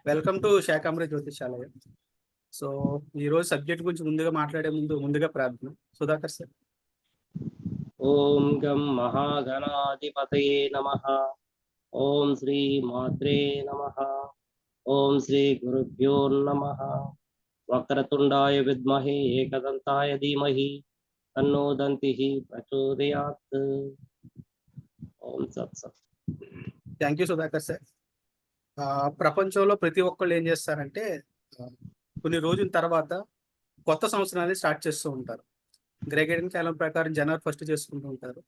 Welcome to Shakambari Jyothishalayam. So ఈ రోజు subject గురించి మాట్లాడే ముందుగా ప్రార్థన. సుధాకర్ సార్. ఓం గం మహాగణాధిపతయే నమః. ఓం శ్రీ మాత్రే నమః. ఓం శ్రీ గురుభ్యో నమః. వక్రతుండాయ విద్మహే ఏకదంతాయ ధీమహి తన్నో దంతిః ప్రచోదయాత్. ఓం సత్సత్. Thank you Sudhakar sir. ప్రపంచంలో ప్రతి ఒక్కళ్ళు ఏం చేస్తారంటే కొన్ని రోజుల తర్వాత కొత్త సంవత్సరాన్ని స్టార్ట్ చేస్తూ ఉంటారు. గ్రెగరియన్ క్యాలెండర్ ప్రకారం జనవరి 1 చేసుకుంటూ ఉంటారు.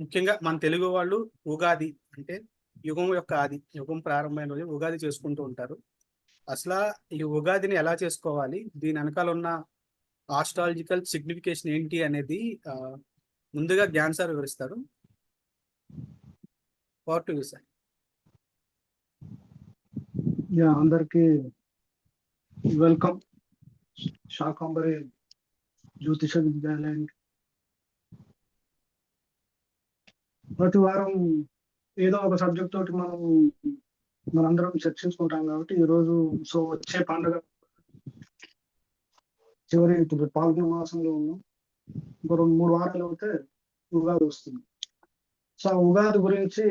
ముఖ్యంగా మన తెలుగు వాళ్ళు ఉగాది అంటే యుగం యొక్క ఆది, యుగం ప్రారంభమైన రోజు ఉగాది చేసుకుంటూ ఉంటారు. అసలు ఈ ఉగాదిని ఎలా చేసుకోవాలి, దీని వెనకాల ఉన్న ఆస్ట్రాలజికల్ సిగ్నిఫికేషన్ ఏంటి అనేది ముందుగా జ్ఞాన్ సార్ వివరిస్తారు. Part 2 sir. అందరికి వెల్కమ్ శాకాంబరి జ్యోతిష విద్యాలయానికి. ప్రతి వారం ఏదో ఒక సబ్జెక్ట్ తోటి మనందరం చర్చించుకుంటాం కాబట్టి ఈరోజు వచ్చే పండుగ చివరి పాల్గొన మాసంలో ఉన్నాం. ఇంకో 2-3 వారాలు అయితే ఉగాది వస్తుంది. సో ఉగాది గురించి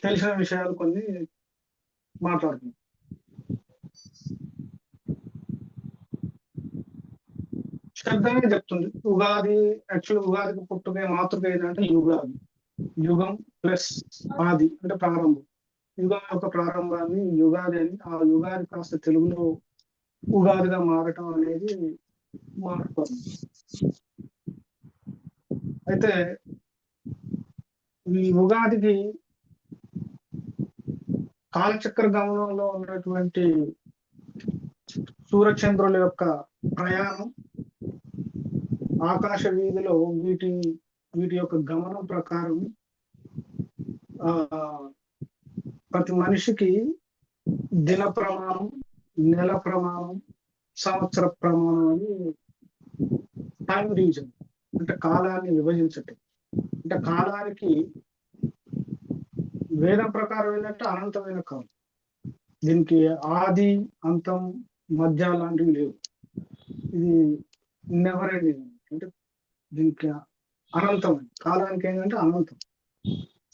తెలిసిన విషయాలు కొన్ని మాట్లాడుతున్నాం. శ్రద్ధగా చెప్తుంది. ఉగాది యాక్చువల్ ఉగాదికి పుట్టుకే మాతృక ఏంటంటే యుగాది. యుగం ప్లస్ ఆది అంటే ప్రారంభం. యుగం యొక్క ప్రారంభాన్ని యుగాది అని, ఆ యుగాది కాస్త తెలుగులో ఉగాదిగా మారటం అనేది మాట్లాడుతుంది. అయితే ఈ ఉగాదికి కాలచక్ర గమనంలో ఉన్నటువంటి సూర్యచంద్రుల యొక్క ప్రయాణం, ఆకాశ వీధిలో వీటి యొక్క గమనం ప్రకారం ప్రతి మనిషికి దిన ప్రమాణం, నెల ప్రమాణం, సంవత్సర ప్రమాణం అని టైం డివిజన్ అంటే కాలాన్ని విభజించటం. అంటే కాలానికి వేదం ప్రకారం ఏంటంటే అనంతమైన కాలం. దీనికి ఆది, అంతం, మధ్య లాంటివి లేవు. ఇది నెవర్ ఎండింగ్. అంటే దీనికి అనంతం. కాలానికి ఏంటంటే అనంతం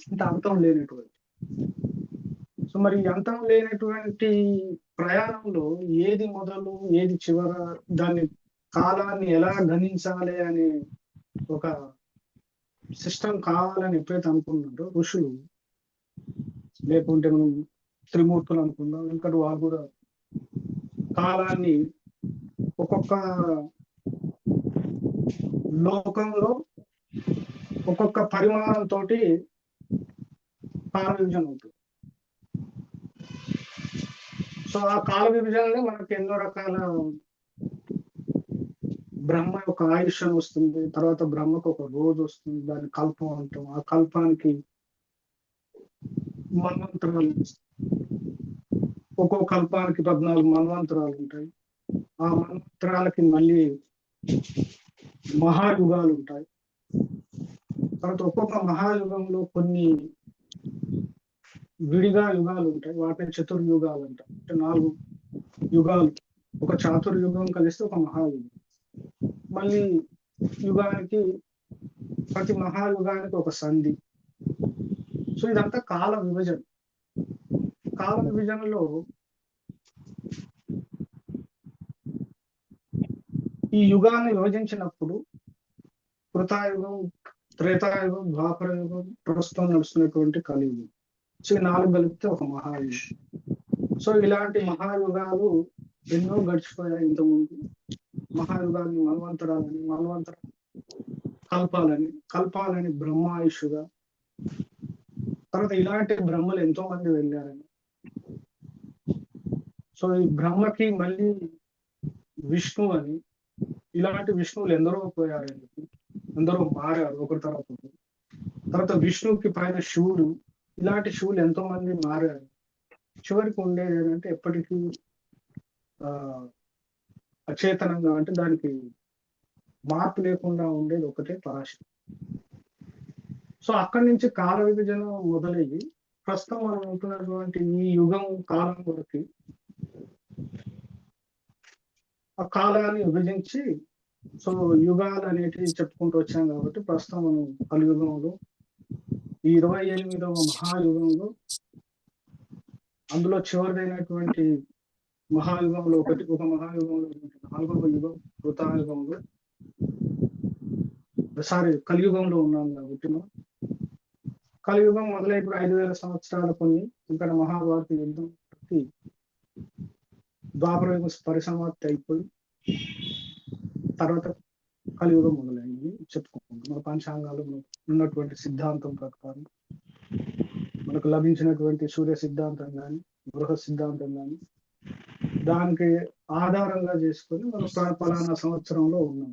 అంటే అంతం లేనటువంటి. సో మరి అంతం లేనటువంటి ప్రయాణంలో ఏది మొదలు ఏది చివర, దాన్ని కాలాన్ని ఎలా గణించాలి అనే ఒక సిస్టమ్ కావాలని ఎప్పుడైతే అనుకున్నారో ఋషులు, లేకుంటే మనం త్రిమూర్తులు అనుకుందాం, ఎందుకంటే వారు కూడా కాలాన్ని ఒక్కొక్క లోకంలో ఒక్కొక్క పరిమాణంతో కాల విభజన అవుతుంది. సో ఆ కాల విభజనలో మనకి ఎన్నో రకాల బ్రహ్మ యొక్క ఆయుష్ అని వస్తుంది. తర్వాత బ్రహ్మకు ఒక రోజు వస్తుంది, దాన్ని కల్పం అంటాం. ఆ కల్పానికి మన్వంతరాలు, ఒక్కో కల్పానికి 14 మన్వంతరాలు ఉంటాయి. ఆ మన్వంతరాలకి మళ్ళీ మహాయుగాలు ఉంటాయి. తర్వాత ఒక్కొక్క మహాయుగంలో కొన్ని విడిగా యుగాలు ఉంటాయి. వాటిని చతుర్యుగాలు అంటారు. అంటే 4 యుగాలు, ఒక చాతుర్యుగం కలిస్తే ఒక మహాయుగం. మళ్ళీ యుగానికి, ప్రతి మహాయుగానికి ఒక సంధి. సో ఇదంతా కాల విభజన. కాల విభజనలో ఈ యుగాన్ని విభజించినప్పుడు కృతాయుగం, త్రేతాయుగం, ద్వాపర యుగం, ప్రస్తుతం నడుస్తున్నటువంటి కలియుగం. సో ఈ 4 కలిపితే ఒక మహాయుగం. సో ఇలాంటి మహాయుగాలు ఎన్నో గడిచిపోయాయి ఇంతకుముందు. మహాయుగాన్ని మన్వంతరాలని, మన్వంతర కల్పాలని బ్రహ్మాయుషుగా, తర్వాత ఇలాంటి బ్రహ్మలు ఎంతో మంది వెళ్ళారని. సో ఈ బ్రహ్మకి మళ్ళీ విష్ణు అని, ఇలాంటి విష్ణువులు ఎందరో పోయారు, ఎందరో మారారు ఒకరి తర్వాత విష్ణువుకి పైన శివుడు, ఇలాంటి శివులు ఎంతో మంది మారారు. చివరికి ఉండేది ఏంటంటే ఎప్పటికీ అచేతనంగా, అంటే దానికి మార్పు లేకుండా ఉండేది ఒకటే పరాశక్తి. సో అక్కడి నుంచి కాల విభజన మొదలయ్యి ప్రస్తుతం మనం ఉంటున్నటువంటి ఈ యుగం కాలం వరకు ఆ కాలాన్ని విభజించి సో యుగాలు అనేటివి చెప్పుకుంటూ వచ్చాం కాబట్టి ప్రస్తుతం మనం కలియుగంలో ఈ 28వ మహాయుగంలో అందులో చివరిదైనటువంటి మహాయుగంలో ఒక మహాయుగంలో 4వ యుగం కృతాయుగంలో కలియుగంలో ఉన్నాం కాబట్టి మనం కలియుగం మొదలై ఇప్పుడు 5,000 సంవత్సరాలు కొన్ని ఇక్కడ మహాభారత యుద్ధం ద్వాపర యుగం పరిసమాప్తి అయిపోయి తర్వాత కలియుగం మొదలైంది చెప్పుకుంటాం. మన పంచాంగాలు ఉన్నటువంటి సిద్ధాంతం ప్రకారం మనకు లభించినటువంటి సూర్య సిద్ధాంతం కానీ గృహ సిద్ధాంతం కానీ దానికి ఆధారంగా చేసుకొని మనం పలానా సంవత్సరంలో ఉన్నాం.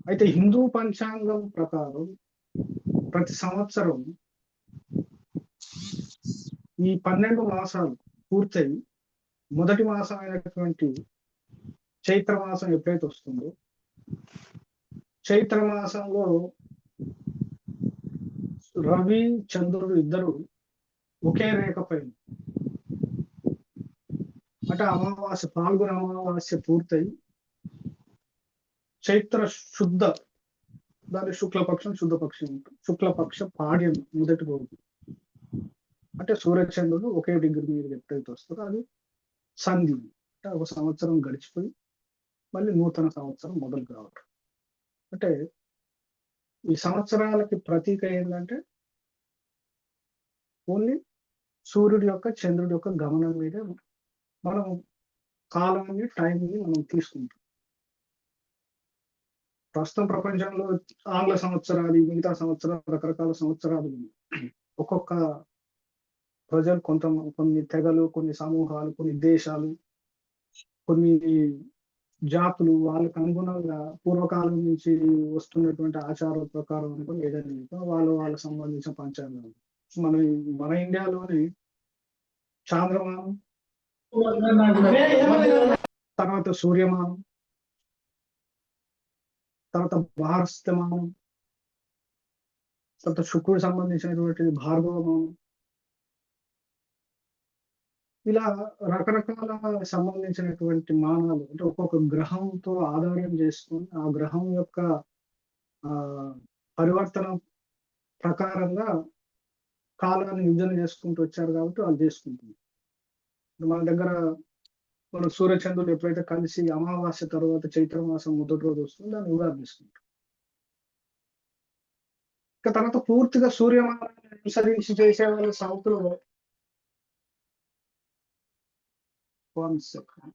అయితే హిందూ పంచాంగం ప్రకారం ప్రతి సంవత్సరం ఈ 12 మాసాలు పూర్తయి మొదటి మాసం అయినటువంటి చైత్ర మాసం ఎప్పుడైతే వస్తుందో చైత్ర మాసంలో రవి చంద్రుడు ఇద్దరు ఒకే రేఖ పైన అంటే అమావాస్య పాల్గొన అమావాస్య పూర్తయి చైత్ర శుద్ధ దాని శుక్లపక్షం శుద్ధపక్షం శుక్లపక్ష పాడ్యం మొదటి రోజు అంటే సూర్యచంద్రుడు ఒకే డిగ్రీ మీద ఎప్పుడైతే వస్తుందో అది సంధి అంటే ఒక సంవత్సరం గడిచిపోయి మళ్ళీ నూతన సంవత్సరం మొదలు కావటం. అంటే ఈ సంవత్సరాలకి ప్రతీక ఏంటంటే ఓన్లీ సూర్యుడి యొక్క చంద్రుడి యొక్క గమనం మీద మనం కాలాన్ని టైంని మనం తీసుకుంటాం. ప్రస్తుతం ప్రపంచంలో ఆంగ్ల సంవత్సరాలు మిగతా సంవత్సరాలు రకరకాల సంవత్సరాలు ఒక్కొక్క ప్రజలు కొన్ని తెగలు కొన్ని సమూహాలు కొన్ని దేశాలు కొన్ని జాతులు వాళ్ళకు అనుగుణంగా పూర్వకాలం నుంచి వస్తున్నటువంటి ఆచారాల ప్రకారం అనుకుని ఏదైనా వాళ్ళకి సంబంధించిన పంచాంగాలు మన ఇండియాలోని చాంద్రమానం తర్వాత సూర్యమానం తర్వాత భారస్తమానం తర్వాత శుక్రుడు సంబంధించినటువంటి భార్గవమానం ఇలా రకరకాల సంబంధించినటువంటి మానాలు అంటే ఒక్కొక్క గ్రహంతో ఆధారం చేసుకొని ఆ గ్రహం యొక్క పరివర్తన ప్రకారంగా కాలాన్ని విభజన చేసుకుంటూ వచ్చారు కాబట్టి వాళ్ళు చేసుకుంటుంది. మన దగ్గర మన సూర్యచంద్రులు ఎప్పుడైతే కలిసి అమావాస్య తర్వాత చైత్ర మాసం మొదటి రోజు వస్తుందో దాన్ని ఉగాది చేసుకుంటాం. ఇక తర్వాత పూర్తిగా సూర్యమానాన్ని అనుసరించి చేసే వాళ్ళ సౌత్ లో 1 second.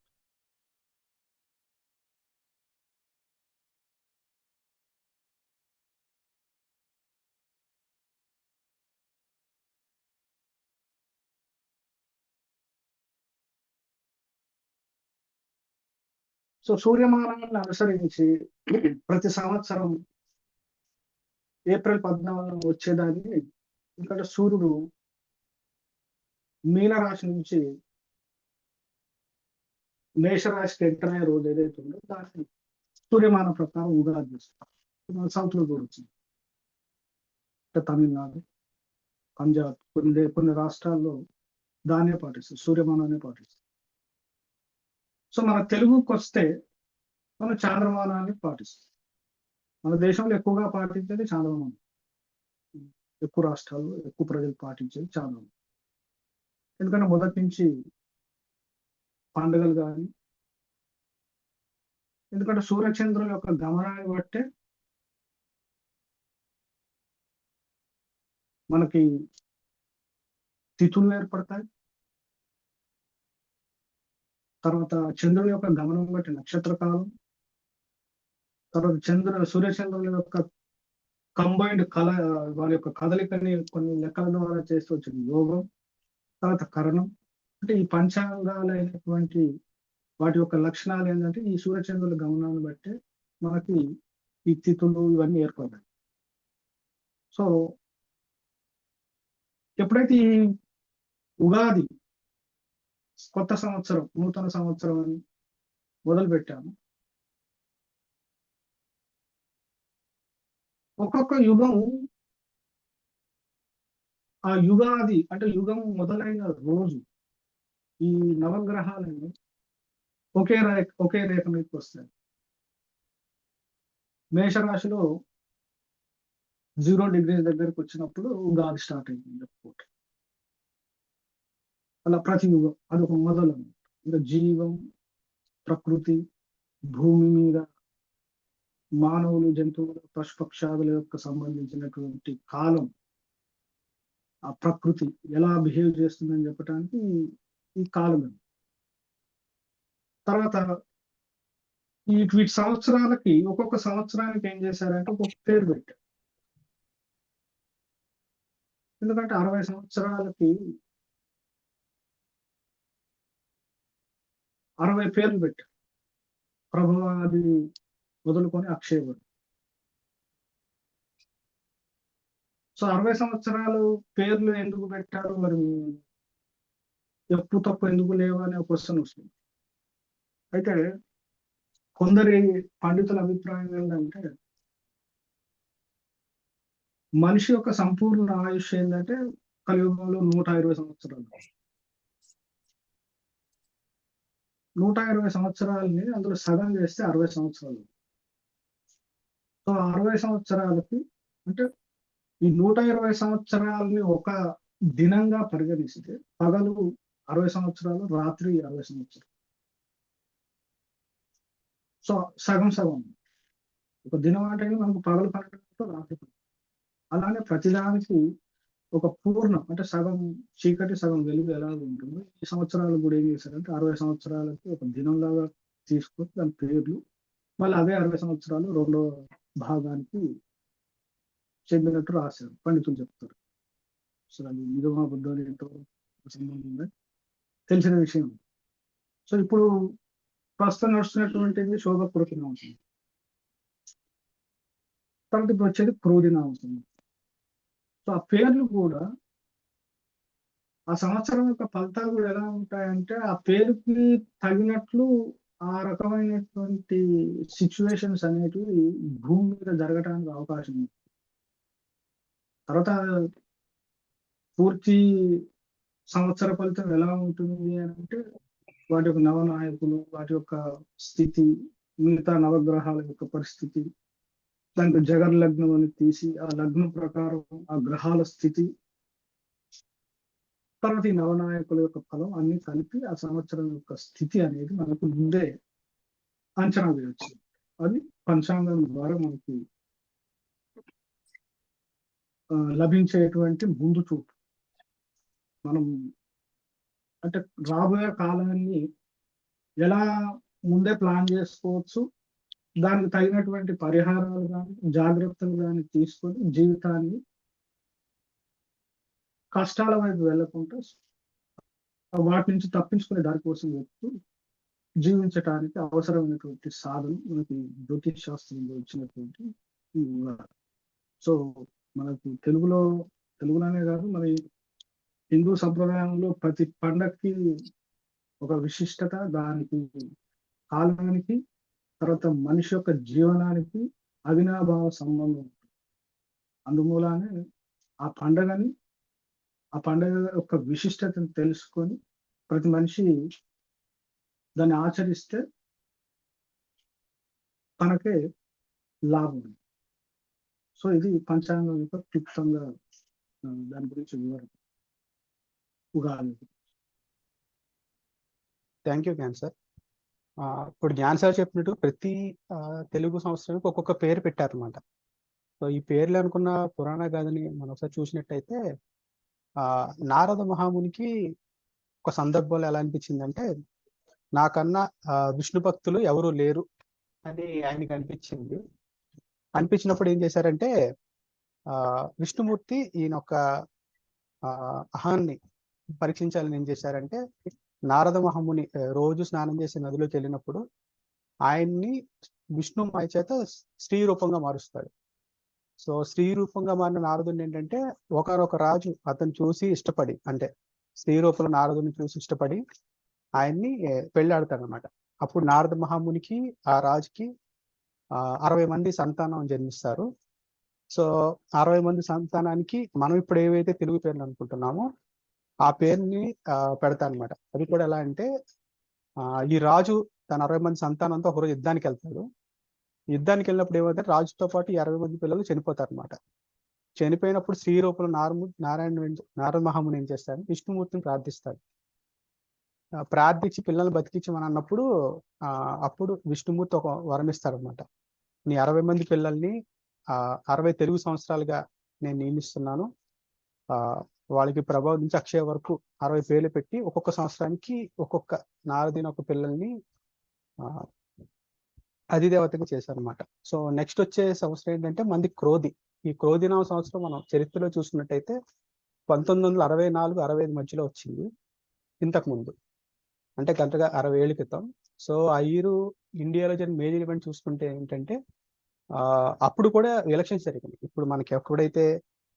సో సూర్యమానాన్ని అనుసరించి ప్రతి సంవత్సరం ఏప్రిల్ 14 వచ్చేదాన్ని ఇక్కడ సూర్యుడు మీనరాశి నుంచి మేషరాశికి ఎంటర్ అయ్యే రోజు ఏదైతే ఉందో దాన్ని సూర్యమానం ప్రకారం ఉగాది చేస్తాం. సౌత్ లో కూడా వచ్చింది అంటే తమిళనాడు పంజాబ్ కొన్ని రాష్ట్రాల్లో దాన్నే పాటిస్తారు సూర్యమానాన్ని పాటిస్తారు. సో మన తెలుగుకి వస్తే మనం చాంద్రమానాన్ని పాటిస్తాం. మన దేశంలో ఎక్కువగా పాటించేది చాంద్రమానం. ఎక్కువ రాష్ట్రాల్లో ఎక్కువ ప్రజలు పాటించేది చాంద్రమానం. ఎందుకంటే మొదటి నుంచి పండుగలు కానీ ఎందుకంటే సూర్యచంద్రుల యొక్క గమనాన్ని బట్టే మనకి తిథులు ఏర్పడతాయి. తర్వాత చంద్రుని యొక్క గమనం బట్టి నక్షత్ర కాలం, తర్వాత సూర్యచంద్రుల యొక్క కంబైన్డ్ వాళ్ళ యొక్క కదలికని కొన్ని లెక్కల ద్వారా చేస్తూ వచ్చింది యోగం, తర్వాత కరణం. అంటే ఈ పంచాంగాలైనటువంటి వాటి యొక్క లక్షణాలు ఏంటంటే ఈ సూర్యచంద్రుల గమనాన్ని బట్టి మనకి ఈ తిథులు ఇవన్నీ ఏర్పడ్డాయి. సో ఎప్పుడైతే ఈ ఉగాది కొత్త సంవత్సరం నూతన సంవత్సరం అని మొదలు పెట్టాము, ఒక్కొక్క యుగం ఆ యుగాది అంటే యుగం మొదలైన రోజు ఈ నవగ్రహాలను ఒకే రేఖ మీదకి వస్తాయి. మేషరాశిలో 0 డిగ్రీస్ దగ్గరకు వచ్చినప్పుడు ఉగాది స్టార్ట్ అయిపోయింది చెప్పుకోవచ్చు. అలా ప్రతి యుగం అదొక మొదలు అన్నమాట. ఇంకా జీవం, ప్రకృతి, భూమి మీద మానవులు, జంతువులు, పశుపక్షాదుల యొక్క సంబంధించినటువంటి కాలం, ఆ ప్రకృతి ఎలా బిహేవ్ చేస్తుందని చెప్పడానికి ఈ కాలం. తర్వాత వీటి సంవత్సరాలకి ఒక్కొక్క సంవత్సరానికి ఏం చేశారంటే ఒక్కొక్క పేరు పెట్టారు. ఎందుకంటే 60 సంవత్సరాలకి 60 పేర్లు పెట్టారు. ప్రభవాది మొదలుకొని అక్షయవడు. సో 60 సంవత్సరాలు పేర్లు ఎందుకు పెట్టారు మరి, ఎప్పుడు తప్పు ఎందుకు లేవు అనే క్వశ్చన్ వస్తుంది. అయితే కొందరి పండితుల అభిప్రాయం ఏంటంటే మనిషి యొక్క సంపూర్ణ ఆయుష్ ఏంటంటే కలియుగంలో 120 సంవత్సరాలు. 120 సంవత్సరాలని అందులో సగం చేస్తే 60 సంవత్సరాలు. సో 60 సంవత్సరాలకి అంటే ఈ 120 సంవత్సరాలని ఒక దినంగా పరిగణిస్తే పగలు 60 సంవత్సరాలు, రాత్రి 60 సంవత్సరాలు. సో సగం సగం. ఒక దినం అంటే మనకు పగలు 12 గంటలు, రాత్రి 12. అలానే ప్రతిదానికి ఒక పూర్ణం అంటే సగం చీకటి సగం వెలుగు ఎలా ఉంటుందో ఈ సంవత్సరాలు కూడా ఏం చేశారంటే 60 సంవత్సరాలకి ఒక దినంలాగా తీసుకొని దాని పేర్లు మళ్ళీ అదే 60 సంవత్సరాలు రెండో భాగానికి చెందినట్టు రాశారు పండితులు చెప్తారు. సో అది నిజమా బుద్ధం ఏంటో సంబంధం ఉందా తెలిసిన విషయం. సో ఇప్పుడు ప్రస్తుతం నడుస్తున్నటువంటిది శోభ కృతిన అవుతుంది. తర్వాత ఇప్పుడు వచ్చేది క్రోధిన అవుతుంది. సో ఆ పేర్లు కూడా ఆ సంవత్సరం యొక్క ఫలితాలు కూడా ఎలా ఉంటాయంటే ఆ పేరుకి తగినట్లు ఆ రకమైనటువంటి సిచ్యువేషన్స్ అనేటివి భూమి మీద జరగడానికి అవకాశం ఉంది. తర్వాత పూర్తి సంవత్సర ఫలితం ఎలా ఉంటుంది అని అంటే వాటి యొక్క నవనాయకులు, వాటి యొక్క స్థితి, మిగతా నవగ్రహాల యొక్క పరిస్థితి, దాంట్లో జగన్ లగ్నం అని తీసి ఆ లగ్నం ప్రకారం ఆ గ్రహాల స్థితి, తర్వాత ఈ నవనాయకుల యొక్క ఫలం అన్ని కలిపి ఆ సంవత్సరం యొక్క స్థితి అనేది మనకు ముందే అంచనా వేయచ్చు. అది పంచాంగం ద్వారా మనకి లభించేటువంటి ముందు చూపు. మనం అంటే రాబోయే కాలాన్ని ఎలా ముందే ప్లాన్ చేసుకోవచ్చు, దానికి తగినటువంటి పరిహారాలు కానీ జాగ్రత్తలు కానీ తీసుకొని జీవితాన్ని కష్టాల వైపు వెళ్ళకుండా వాటి నుంచి తప్పించుకునే దారి కోసం వెళ్తూ జీవించడానికి అవసరమైనటువంటి సాధన మనకి జ్యోతిష్ శాస్త్రంలో వచ్చినటువంటి ఈ ఉగాది. సో మనకు తెలుగులోనే కాదు మరి హిందూ సంప్రదాయంలో ప్రతి పండక్కి ఒక విశిష్టత, దానికి కాలానికి, తర్వాత మనిషి యొక్క జీవనానికి అవినాభావ సంబంధం ఉంటుంది. అందుమూలానే ఆ పండగ యొక్క విశిష్టతను తెలుసుకొని ప్రతి మనిషి దాన్ని ఆచరిస్తే తనకే లాభం. సో ఇది పంచాంగం యొక్క క్లుప్తంగా దాని గురించి వివరణ Ugadi. Thank you Gyan sir. ఇప్పుడు జ్ఞాన్ సార్ చెప్పినట్టు ప్రతి తెలుగు సంవత్సరానికి ఒక్కొక్క పేరు పెట్టారనమాట. సో ఈ పేర్లు అనుకున్న పురాణ గాథని మనం ఒకసారి చూసినట్టయితే నారద మహామునికి ఒక సందర్భంలో ఎలా అనిపించిందంటే నాకన్నా విష్ణు భక్తులు ఎవరు లేరు అని ఆయనకి అనిపించినప్పుడు ఏం చేశారంటే విష్ణుమూర్తి ఈయన ఒక అహాన్ని పరీక్షించాలని ఏం చేశారంటే నారద మహాముని రోజు స్నానం చేసి నదిలోకి వెళ్ళినప్పుడు ఆయన్ని విష్ణు మాయ చేత స్త్రీ రూపంగా మారుస్తాడు. సో స్త్రీ రూపంగా మారిన నారదుని ఏంటంటే ఒకరొక రాజు అతను చూసి ఇష్టపడి, అంటే స్త్రీ రూపంలో నారదుని చూసి ఇష్టపడి ఆయన్ని పెళ్ళాడతాడు అనమాట. అప్పుడు నారద మహామునికి ఆ రాజుకి 60 మంది సంతానం జన్మిస్తారు. సో 60 మంది సంతానానికి మనం ఇప్పుడు ఏవైతే తెలుగు పేర్లు అనుకుంటున్నామో ఆ పేరుని పెడతా అనమాట. అది కూడా ఎలా అంటే ఈ రాజు తన 60 మంది సంతానంతో ఒకరోజు యుద్ధానికి వెళ్తాడు. యుద్ధానికి వెళ్ళినప్పుడు ఏమవుతారు, రాజుతో పాటు ఈ 60 మంది పిల్లలు చనిపోతారు అనమాట. చనిపోయినప్పుడు శ్రీ రూపంలో నారద మహాముని ఏం చేస్తారు, విష్ణుమూర్తిని ప్రార్థిస్తారు. ప్రార్థించి పిల్లల్ని బతికించమని అన్నప్పుడు అప్పుడు విష్ణుమూర్తి ఒక వరం ఇస్తారు అనమాట. నీ 60 మంది పిల్లల్ని 60 తెలుగు సంవత్సరాలుగా నేను నియమిస్తున్నాను. వాళ్ళకి ప్రభావం నుంచి అక్షయ వరకు 60 పేర్లు పెట్టి ఒక్కొక్క సంవత్సరానికి ఒక్కొక్క నారదీన ఒక పిల్లల్ని అధిదేవతగా చేశారనమాట. సో నెక్స్ట్ వచ్చే సంవత్సరం ఏంటంటే మంది క్రోధి. ఈ క్రోధినామ సంవత్సరం మనం చరిత్రలో చూసుకున్నట్టయితే 1964-65 మధ్యలో వచ్చింది, ఇంతకు ముందు అంటే గంటగా 60 ఏళ్ళ క్రితం. సో ఆ ఇయర్ ఇండియాలో జరిగిన మేజర్ ఈవెంట్ చూసుకుంటే ఏంటంటే అప్పుడు కూడా ఎలక్షన్స్ జరిగింది. ఇప్పుడు మనకి ఎప్పుడైతే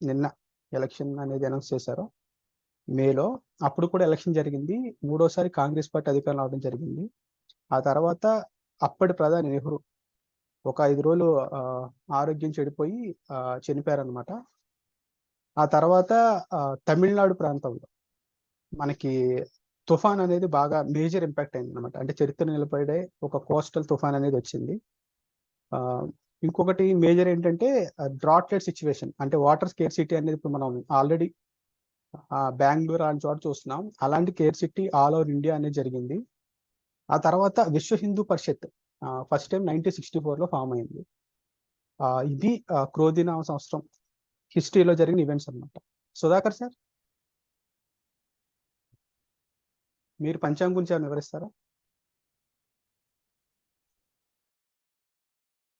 నిన్న ఎలక్షన్ అనేది అనౌన్స్ చేశారో మేలో, అప్పుడు కూడా ఎలక్షన్ జరిగింది. 3వసారి కాంగ్రెస్ పార్టీ అధికారంలో రావడం జరిగింది. ఆ తర్వాత అప్పటి ప్రధాని నెహ్రూ ఒక 5 రోజులు ఆరోగ్యం చెడిపోయి చనిపోయారనమాట. ఆ తర్వాత తమిళనాడు ప్రాంతంలో మనకి తుఫాన్ అనేది బాగా మేజర్ ఇంపాక్ట్ అయింది అనమాట. అంటే చరిత్ర నిలబడే ఒక కోస్టల్ తుఫాన్ అనేది వచ్చింది. ఇంకొకటి మేజర్ ఏంటంటే డ్రాట్లెట్ సిచ్యువేషన్, అంటే వాటర్ స్కేర్ సిటీ అనేది ఇప్పుడు మనం ఆల్రెడీ బెంగళూరు అలాంటి చోట చూస్తున్నాం. అలాంటి care city all over India అనేది జరిగింది. ఆ తర్వాత విశ్వ Hindu Parishad first time 1964లో form అయింది. ఇది క్రోధినామ సంవత్సరం హిస్టరీలో జరిగిన ఈవెంట్స్ అన్నమాట. సుధాకర్ సార్, మీరు పంచాంగం గురించి ఏమైనా వివరిస్తారా?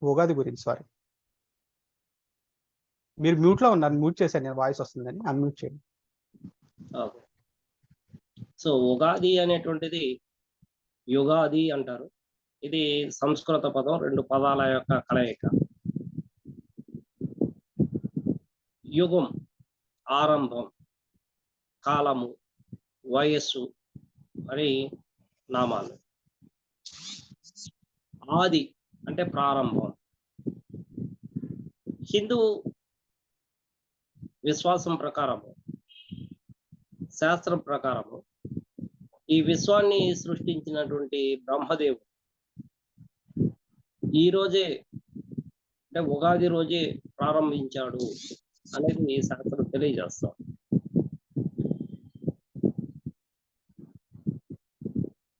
ఉగాది గురించి. సారీ, మీరు మ్యూట్ లో ఉన్నారు, మ్యూట్ చేశాను నేను, వాయిస్ వస్తుందని అన్మ్యూట్ చేయండి. సో ఉగాది అనేటువంటిది యుగాది అంటారు. ఇది సంస్కృత పదం, 2 పదాల యొక్క కలయిక. యుగం ఆరంభం, కాలము, వయస్సు అని నామాలు. ఆది అంటే ప్రారంభం. హిందూ విశ్వాసం ప్రకారము, శాస్త్రం ప్రకారము ఈ విశ్వాన్ని సృష్టించినటువంటి బ్రహ్మదేవుడు ఈ రోజే అంటే ఉగాది రోజే ప్రారంభించాడు అనేది శాస్త్రం తెలియజేస్తాం.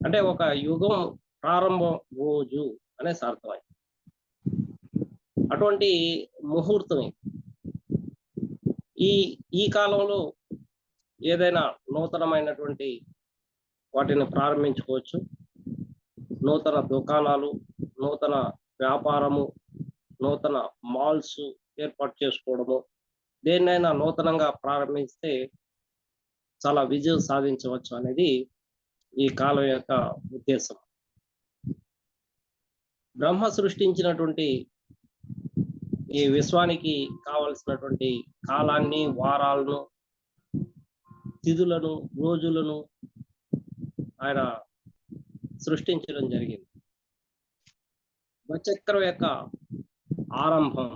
అంటే ఒక యుగం ప్రారంభం రోజు అనే అర్థం. అటువంటి ముహూర్తం ఈ కాలంలో ఏదైనా నూతనమైనటువంటి వాటిని ప్రారంభించుకోవచ్చు. నూతన దుకాణాలు, నూతన వ్యాపారము, నూతన మాల్స్ ఏర్పాటు చేసుకోవడము, దేన్నైనా నూతనంగా ప్రారంభిస్తే చాలా విజయం సాధించవచ్చు అనేది ఈ కాలం యొక్క ఉద్దేశం. బ్రహ్మ సృష్టించినటువంటి ఈ విశ్వానికి కావలసినటువంటి కాలాన్ని, వారాలను, తిథులను, రోజులను ఆయన సృష్టించడం జరిగింది. చక్రం యొక్క ఆరంభం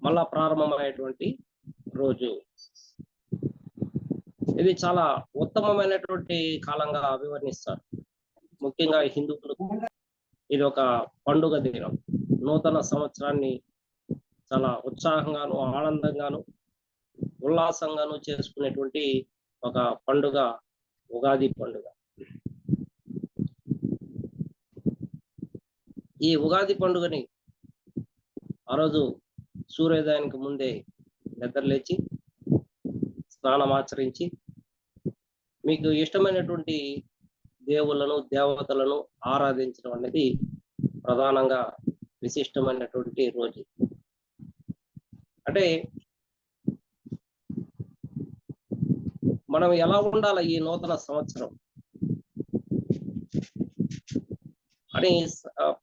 మళ్ళా ప్రారంభమైనటువంటి రోజు. ఇది చాలా ఉత్తమమైనటువంటి కాలంగా అభివర్ణిస్తారు. ముఖ్యంగా హిందువులకు ఇది ఒక పండుగ దినం. నూతన సంవత్సరాన్ని చాలా ఉత్సాహంగాను, ఆనందంగాను, ఉల్లాసంగాను చేసుకునేటువంటి ఒక పండుగ ఉగాది పండుగ. ఈ ఉగాది పండుగని ఆ రోజు సూర్యోదయానికి ముందే నిద్రలేచి స్నానం ఆచరించి మీకు ఇష్టమైనటువంటి దేవుళ్ళను, దేవతలను ఆరాధించడం అనేది ప్రధానంగా విశిష్టమైనటువంటి రోజు. అంటే మనం ఎలా ఉండాలి ఈ నూతన సంవత్సరం అని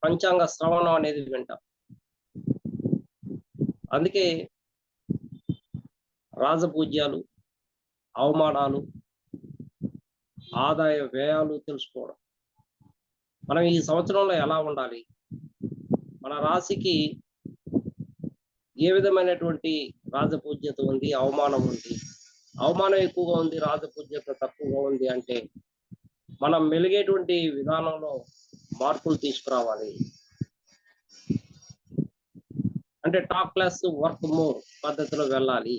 పంచాంగ శ్రవణం అనేది వింటాం. అందుకే రాజపూజ్యాలు, అవమానాలు, ఆదాయ వ్యయాలు తెలుసుకోవడం, మనం ఈ సంవత్సరంలో ఎలా ఉండాలి, మన రాశికి ఏ విధమైనటువంటి రాజపూజ్యత ఉంది, అవమానం ఉంది. అవమానం ఎక్కువగా ఉంది, రాజపూజ్యత తక్కువగా ఉంది అంటే మనం మెలిగేటువంటి విధానంలో మార్పులు తీసుకురావాలి. అంటే టాక్ లెస్ వర్క్ మోర్ పద్ధతిలో వెళ్ళాలి.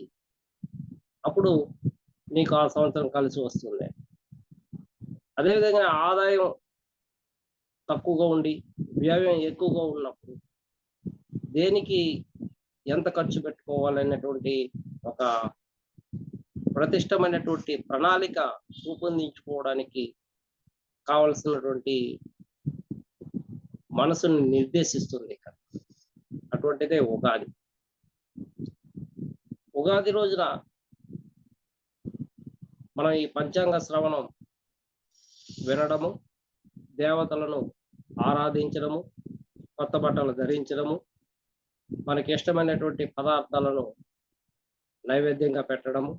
అప్పుడు నీకు ఆ సంవత్సరం కలిసి వస్తుంది. అదేవిధంగా ఆదాయం తక్కువగా ఉండి వ్యయం ఎక్కువగా ఉన్నప్పుడు దేనికి ఎంత ఖర్చు పెట్టుకోవాలనేటువంటి ఒక ప్రతిష్టమైనటువంటి ప్రణాళిక రూపొందించుకోవడానికి కావలసినటువంటి మనసును నిర్దేశిస్తుంది ఇక్కడ. అటువంటిదే ఉగాది. ఉగాది రోజున మనం ఈ పంచాంగ శ్రవణం వినడము, దేవతలను ఆరాధించడము, కొత్త బట్టలు ధరించడము, మనకి ఇష్టమైనటువంటి పదార్థాలను నైవేద్యంగా పెట్టడము,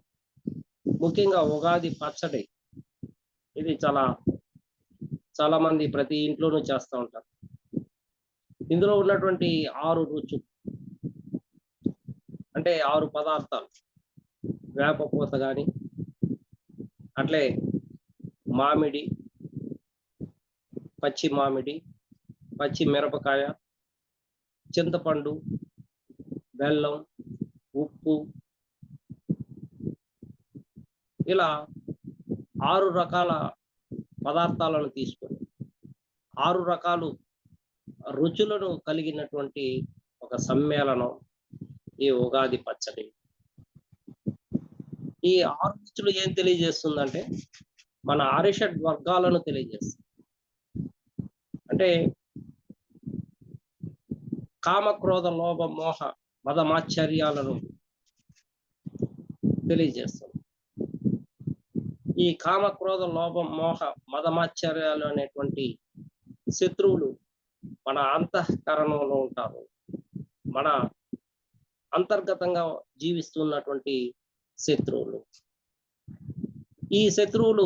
ముఖ్యంగా ఉగాది పచ్చడి ఇది చాలా మంది ప్రతి ఇంట్లోనూ చేస్తూ ఉంటారు. ఇందులో ఉన్నటువంటి 6 రుచులు అంటే 6 పదార్థాలు, వేపపూత కానీ, అట్లే మామిడి, పచ్చి మామిడి, పచ్చి మిరపకాయ, చింతపండు, బెల్లం, ఉప్పు, ఇలా 6 రకాల పదార్థాలను తీసుకొని 6 రకాలు రుచులను కలిగినటువంటి ఒక సమ్మేళనం ఈ ఉగాది పచ్చడి. ఈ 6 రుచులు ఏం తెలియజేస్తుందంటే మన ఆరిషడ్ వర్గాలను తెలియజేస్తుంది. అంటే కామ, క్రోధ, లోభ, మోహ, మదమాశ్చర్యాలను తెలియజేస్తుంది. ఈ కామ, క్రోధ, లోభ, మోహ, మదమాశ్చర్యాలు అనేటువంటి శత్రువులు మన అంతఃకరణంలో ఉంటారు. మన అంతర్గతంగా జీవిస్తున్నటువంటి శత్రువులు. ఈ శత్రువులు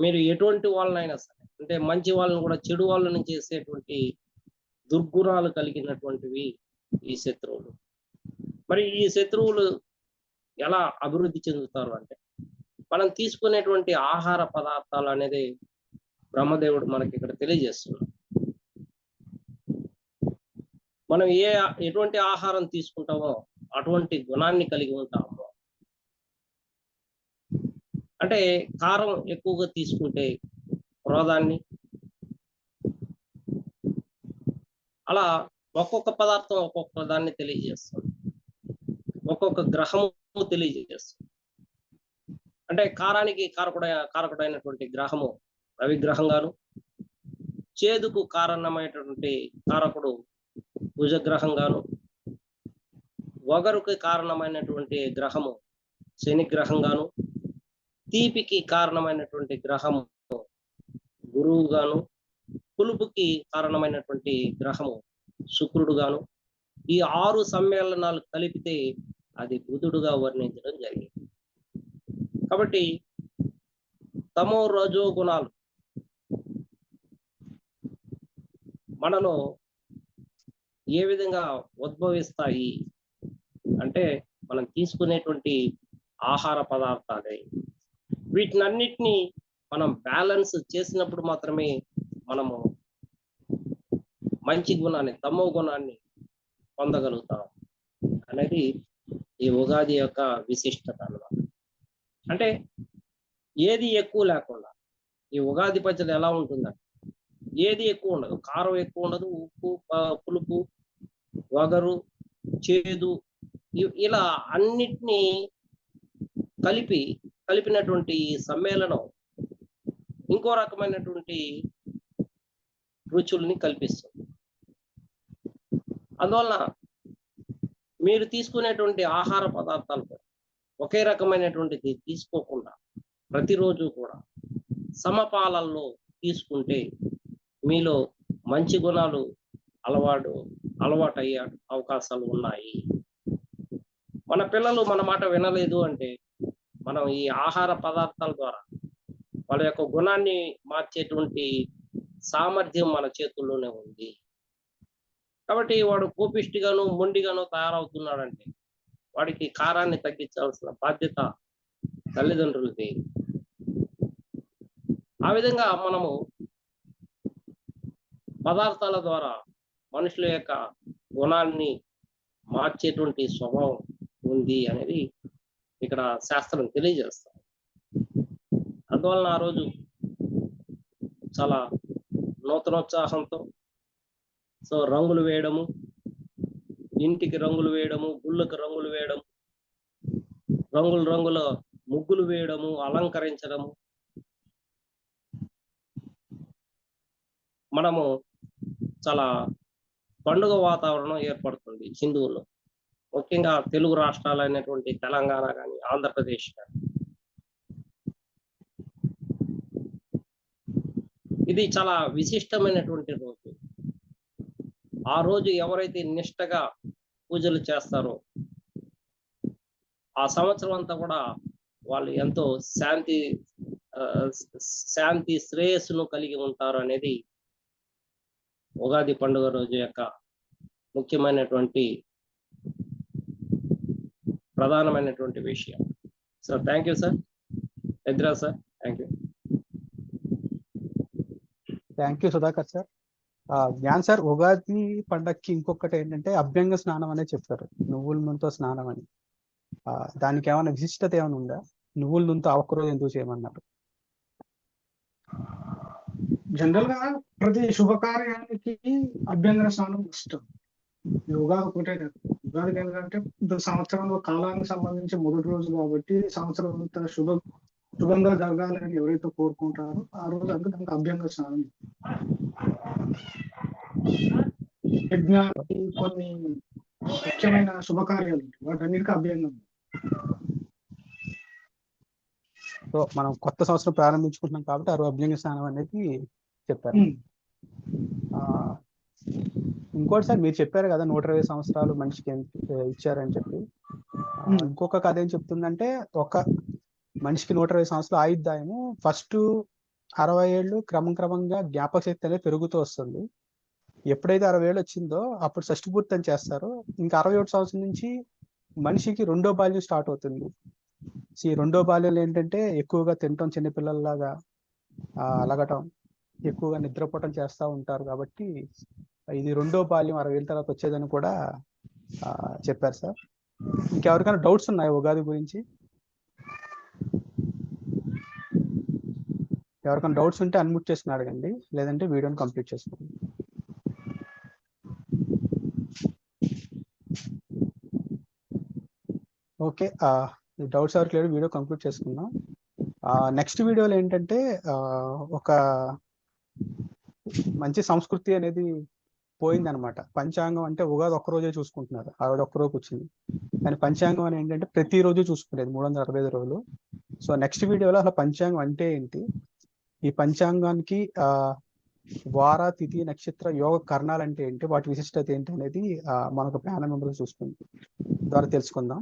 మీరు ఎటువంటి వాళ్ళనైనా సరే, అంటే మంచి వాళ్ళని కూడా చెడు వాళ్ళని చేసేటువంటి దుర్గుణాలు కలిగినటువంటివి ఈ శత్రువులు. మరి ఈ శత్రువులు ఎలా అభివృద్ధి చెందుతారు అంటే మనం తీసుకునేటువంటి ఆహార పదార్థాలు అనేది బ్రహ్మదేవుడు మనకి ఇక్కడ తెలియజేస్తున్నాడు. మనం ఎటువంటి ఆహారం తీసుకుంటామో అటువంటి గుణాన్ని కలిగి ఉంటాము. అంటే కారం ఎక్కువగా తీసుకుంటే క్రోధాన్ని, అలా ఒక్కొక్క పదార్థం ఒక్కొక్క దాన్ని తెలియజేస్తుంది, ఒక్కొక్క గ్రహము తెలియజేస్తుంది. అంటే కారానికి కారకుడైనటువంటి గ్రహము రవిగ్రహంగాను, చేదుకు కారణమైనటువంటి కారకుడు కుజగ్రహంగాను, వగరుకి కారణమైనటువంటి గ్రహము శనిగ్రహంగాను, తీపికి కారణమైనటువంటి గ్రహము గురువుగాను, పులుపుకి కారణమైనటువంటి గ్రహము శుక్రుడుగాను, ఈ 6 సమ్మేళనాలు కలిపితే అది బుధుడుగా వర్ణించడం జరిగింది. కాబట్టి తమో రజో గుణాలు మనలో ఏ విధంగా ఉద్భవిస్తాయి అంటే మనం తీసుకునేటువంటి ఆహార పదార్థాలే. వీటినన్నిటినీ మనం బ్యాలెన్స్ చేసినప్పుడు మాత్రమే మనము మంచి గుణాన్ని, తమో గుణాన్ని పొందగలుగుతాం అనేది ఈ ఉగాది యొక్క విశిష్టత అన్నమాట. అంటే ఏది ఎక్కువ లేకుండా ఈ ఉగాది పచ్చడి ఎలా ఉంటుందంటే ఏది ఎక్కువ ఉండదు. కారం ఎక్కువ ఉండదు, ఉప్పు, పులుపు, వగరు, చేదు ఇలా అన్నిటినీ కలిపినటువంటి సమ్మేళనం ఇంకో రకమైనటువంటి రుచుల్ని కల్పిస్తుంది. అందువలన మీరు తీసుకునేటువంటి ఆహార పదార్థాలు కూడా ఒకే రకమైనటువంటిది తీసుకోకుండా ప్రతిరోజు కూడా సమపాలల్లో తీసుకుంటే మీలో మంచి గుణాలు అలవాటయ్యే అవకాశాలు ఉన్నాయి. మన పిల్లలు మన మాట వినలేదు అంటే మనం ఈ ఆహార పదార్థాల ద్వారా వాళ్ళ యొక్క గుణాన్ని మార్చేటువంటి సామర్థ్యం మన చేతుల్లోనే ఉంది. కాబట్టి వాడు కోపిష్టిగాను మొండిగాను తయారవుతున్నాడంటే వాడికి కారాన్ని తగ్గించాల్సిన బాధ్యత తల్లిదండ్రులది. ఆ విధంగా మనము పదార్థాల ద్వారా మనుషుల యొక్క గుణాన్ని మార్చేటువంటి స్వభావం ఉంది అనేది ఇక్కడ శాస్త్రం తెలియజేస్తాం. అందువలన ఆ రోజు చాలా నూతనోత్సాహంతో రంగులు వేయడము, ఇంటికి రంగులు వేయడము, గుళ్ళకు రంగులు వేయడం, రంగుల ముగ్గులు వేయడము, అలంకరించడము, మనము చాలా పండుగ వాతావరణం ఏర్పడుతుంది హిందువుల్లో. ముఖ్యంగా తెలుగు రాష్ట్రాలైనటువంటి తెలంగాణ కానీ ఆంధ్రప్రదేశ్ కానీ. ఇది చాలా విశిష్టమైనటువంటి రోజు. ఆ రోజు ఎవరైతే నిష్టగా పూజలు చేస్తారో ఆ సంవత్సరం అంతా కూడా వాళ్ళు ఎంతో శాంతి శ్రేయస్సును కలిగి ఉంటారు అనేది ఉగాది పండుగ రోజు యొక్క ముఖ్యమైనటువంటి ప్రధానమైనటువంటి విషయం. So thank you sir. ఎద్రా sir, thank you. Thank you Sudhakar sir. Gyan sir, Ugadi పండగకి ఇంకొకటి ఏంటంటే అభ్యంగ స్నానం అనే చెప్తారు, నువ్వుల నూనెతో స్నానం అని. దానికి ఏమైనా విశిష్టత ఏమైనా ఉందా? నువ్వుల నూనెతో ఒక్కరోజు ఎందుకు చేయమన్నారు? జనరల్ గా ప్రతి శుభకార్యానికి అభ్యంగన స్నానం ఇష్టం. ఉగాది ఒకటే కాదు, ఉగాదికి ఎందుకంటే సంవత్సరంలో కాలానికి సంబంధించి మొదటి రోజు కాబట్టి సంవత్సరం అంతా శుభంగా జరగాలని ఎవరైతే కోరుకుంటారో ఆ రోజు అంతా దానికి అభ్యంగ స్నానం. యజ్ఞానికి కొన్ని ముఖ్యమైన శుభకార్యాలు ఉంటాయి, వాటన్నిటికీ అభ్యంగం. సో మనం కొత్త సంవత్సరం ప్రారంభించుకుంటున్నాం కాబట్టి ఆ రోజు అభ్యంగ స్నానం అనేది చెప్పారు. ఇంకోటి సార్, మీరు చెప్పారు కదా 120 సంవత్సరాలు మనిషికి ఇచ్చారని చెప్పి. ఇంకొక కథ ఏం చెప్తుందంటే, ఒక మనిషికి 120 సంవత్సరాలు ఆయుర్దాయము, ఫస్ట్ 60 ఏళ్ళు క్రమంగా జ్ఞాపక శక్తి అనేది పెరుగుతూ వస్తుంది. ఎప్పుడైతే 60 ఏళ్ళు వచ్చిందో అప్పుడు షష్ఠి పూర్తి అని చేస్తారు. ఇంకా 61 సంవత్సరం నుంచి మనిషికి రెండో బాల్యం స్టార్ట్ అవుతుంది. ఈ రెండో బాల్యంలో ఏంటంటే ఎక్కువగా తినటం, చిన్నపిల్లల్లాగా అలగటం, ఎక్కువగా నిద్రపోవటం చేస్తూ ఉంటారు. కాబట్టి ఇది రెండో బాల్యం 60 ఏళ్ళ తర్వాత వచ్చేదని కూడా చెప్పారు సార్. ఇంకెవరికైనా డౌట్స్ ఉన్నాయా ఉగాది గురించి? ఎవరికైనా డౌట్స్ ఉంటే అన్మ్యూట్ చేసుకుని అడగండి, లేదంటే వీడియోని కంప్లీట్ చేసుకోండి. ఓకే, డౌట్స్ ఎవరికి లేదు, వీడియో కంప్లీట్ చేసుకుందాం. నెక్స్ట్ వీడియోలో ఏంటంటే ఒక మంచి సంస్కృతి అనేది పోయిందనమాట. పంచాంగం అంటే ఉగాది ఒక్కరోజే చూసుకుంటున్నారు, ఆ రోజు ఒక్కరోజు వచ్చింది. కానీ పంచాంగం అని ఏంటంటే ప్రతిరోజు చూసుకునేది 365 రోజులు. సో నెక్స్ట్ వీడియోలో అసలు పంచాంగం అంటే ఏంటి, ఈ పంచాంగానికి వార, తిథి, నక్షత్ర, యోగ కర్ణాలు అంటే ఏంటి, వాటి విశిష్టత ఏంటి అనేది మనకు ప్యానల్ మెంబర్స్ చూసుకుంది ద్వారా తెలుసుకుందాం.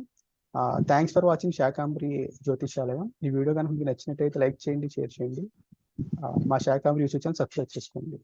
Thanks for watching Shakambari Jyothishalayam. ఈ వీడియో కనుక మీకు నచ్చినట్టయితే లైక్ చేయండి, షేర్ చేయండి. మా శాకాంబరి యూట్యూబ్ ఛానల్ సబ్స్క్రైబ్ చేసుకోండి.